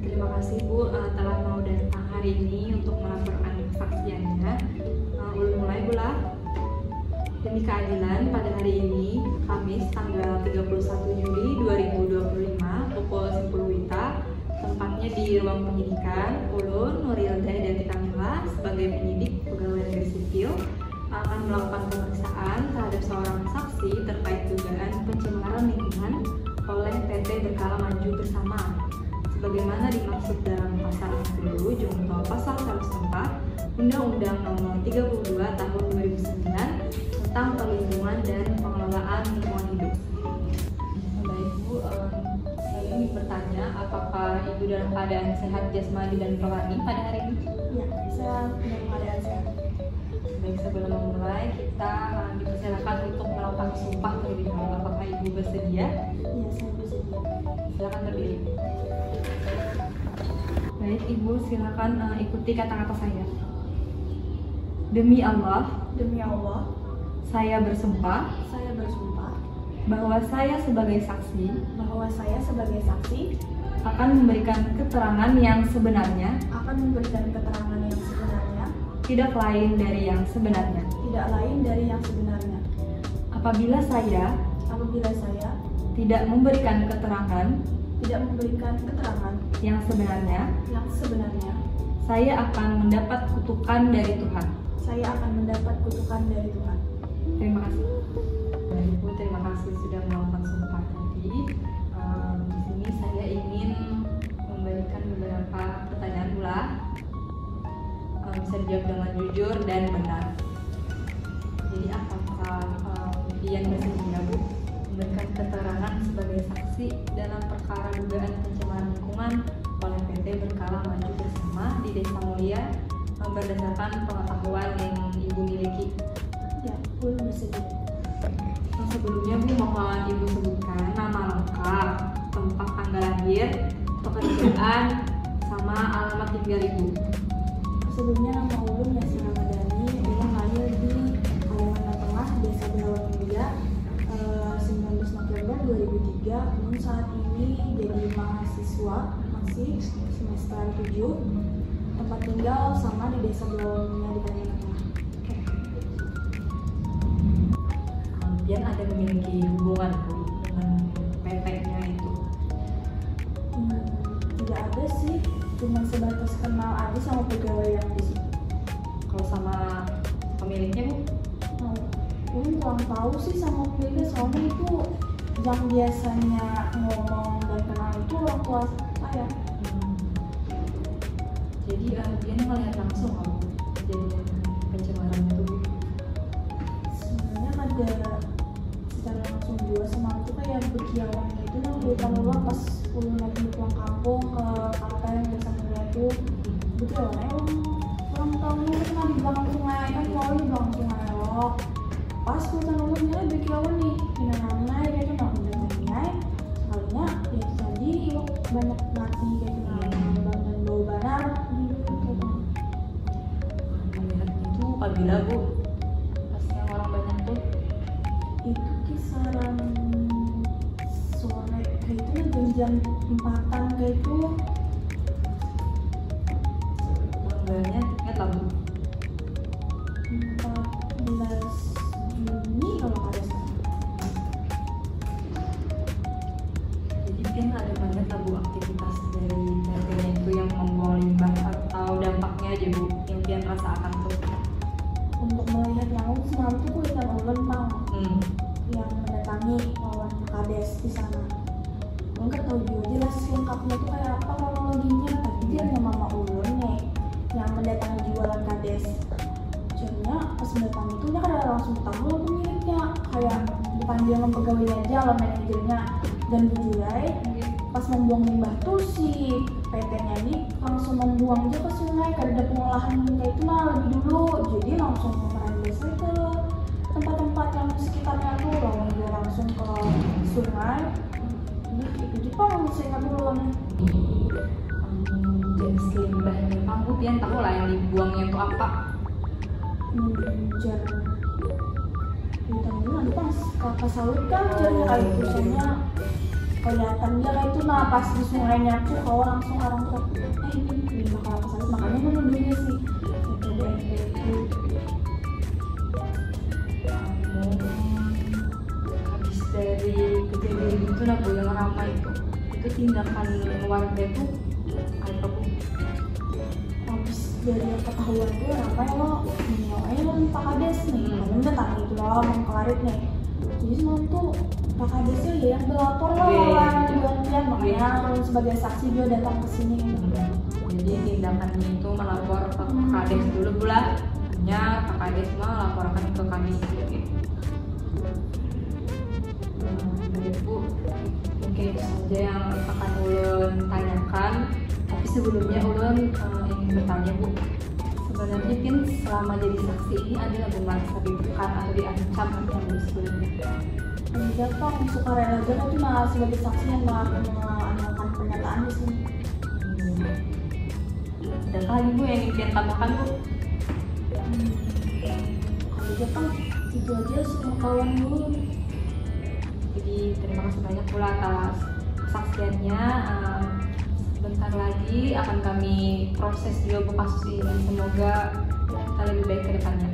Terima kasih Bu telah mau datang hari ini untuk melaporkan kesaksiannya. Ulun mulai Bu lah. Demi keadilan, pada hari ini, Kamis tanggal 31 Juli 2025 pukul 10 WITA, tempatnya di ruang penyidikan, Ulun, Nurilda dan Kamila sebagai penyidik pegawai negeri sipil akan melakukan pemeriksaan terhadap seorang saksi terkait dugaan pencemaran lingkungan oleh PT Berkala Maju Bersama, sebagaimana dimaksud dalam pasal 10 junto pasal 104 Undang-Undang Nomor 32 Tahun 2009 tentang perlindungan dan pengelolaan lingkungan hidup. Baik Bu, saya ingin bertanya, apakah Ibu dalam keadaan sehat jasmani dan rohani pada hari ini? Ya, saya dalam keadaan sehat. Baik, sebelum memulai, kita dipersilakan untuk melakukan sumpah terlebih dahulu. Apakah Ibu bersedia? Ya, saya bersedia. Silakan berdiri. Baik, Ibu silakan ikuti kata-kata saya. Demi Allah, saya bersumpah bahwa saya sebagai saksi akan memberikan keterangan yang sebenarnya, tidak lain dari yang sebenarnya. Apabila saya tidak memberikan keterangan yang sebenarnya, saya akan mendapat kutukan dari Tuhan. Terima kasih. Baik, Ibu, terima kasih sudah melakukan sumpah tadi. Di sini saya ingin memberikan beberapa pertanyaan pula. Bisa dijawab dengan jujur dan benar. Jadi apakah Ian bersedia Bu memberikan keterangan sebagai saksi dalam perkara dugaan pencemaran lingkungan oleh PT Berkala Maju Bersama di Desa Mulia berdasarkan pengetahuan yang Ibu miliki? Ya, boleh bersedia. Sebelumnya Bu, mohon Ibu sebutkan nama lengkap, tempat tanggal lahir, pekerjaan, sama alamat tinggal Ibu. Sebelumnya nama Ulun Yasir Ramadhani, Ulun lahir di Kalimantan Tengah, Desa Belawan Mulia, 19 November 2003. Ulun saat ini jadi mahasiswa, masih semester 7. Tempat tinggal sama di Desa Belawan Mulia di Kalimantan Tengah. Kemudian ada memiliki hubungan Bu dengan PT-nya itu? Tidak ada sih, cuma sebatas kenal aja sama pegawai yang di situ. Kalau sama pemiliknya Bu? Ulun kurang tahu sih sama pemiliknya, soalnya itu yang biasanya ngomong dan kenal itu orang tua saya. Jadi dia melihat langsung kalau kejadian pencemaran itu Bu? Sebenarnya ada secara langsung juga sama itu kayak berkiawan gitu yang hutan luar pas ulun lagi pulang kampung ke pantai yang Desa Mulia itu berkiawan orang tahunya itu kan di belakang sungai, kan pulau di belakang sungai loh. Pas hutan ulunnya berkiawan nih di nanai kayak itu nggak udah sungai sekalinya ya itu tadi banyak nasi kayak itu dan bau banar gitu. Melihat itu apabila Bu pas yang orang banyak tuh? Itu kisaran sore kayak itu jam 4-an kayak itu. Tanggalnya ingat lah Bu? 14 Juni kalau nggak ada salah. Jadi kan ada banyak lah Bu aktivitas dari PT-nya itu yang membawa limbah atau dampaknya aja Bu yang Tian rasakan tuh? Untuk melihat yang semalam tuh kulitan ulun bang yang mendatangi lawan kades di sana. Ulun nggak tahu juga jelas lengkapnya tuh kayak apa kronologinya, tapi dia yang mama ulun nih yang mendatangi jualan kades. Jadinya pas mendatangi itu dia kan langsung tahu pemiliknya, kayak bukan dia pegawainya aja lah, manajernya. Dan bujurai pas membuang limbah tuh si PT-nya ini langsung membuang aja ke sungai karena ada pengolahan kayak itu mah lebih dulu, jadi langsung merembes ke tempat-tempat yang di sekitarnya tuh, lalu dia langsung ke sungai. Jadi itu Jepang saya nggak dulu jenis limbahnya kamu Tian tahu lah yang dibuangnya itu apa? Jar ditanya nanti pas kakak sawit kan jarnya kayak itu, soalnya kelihatan dia kayak itu. Nah pas di sungainya tuh kalau langsung orang tuh ini bakal apa saja, makanya menuduhnya sih itu. Habis dari kejadian itu nah Bu yang ramai itu tindakan warga itu apa Bu? Habis dari yang ketahuan tuh apa ya lo menilai lo Pak Kades nih, kamu udah tanya itu loh mau kelarit nih. Jadi semalam tuh Pak Kadesnya ya yang berlapor loh gantian, makanya sebagai saksi dia datang ke sini. Jadi tindakannya itu melapor ke Pak Kades dulu pula, hanya Pak Kades melaporkan ke kami. Baik Bu, mungkin itu saja yang akan Ulun tanyakan. Tapi sebelumnya Ulun ingin bertanya Bu, sebenarnya kan selama jadi saksi ini adalah merasa ditekan atau diancam atau sebelumnya? Enggak Pak, suka rela aja kan, cuma sebagai saksi yang mengamalkan pernyataan di sini. Adakah lagi Bu yang ingin tambahkan Bu? Kalau aja Pak, itu aja semua kawan dulu. Jadi terima kasih banyak pula atas kesaksiannya. Sebentar lagi akan kami proses juga Bu kasus ini. Semoga kita lebih baik ke depannya.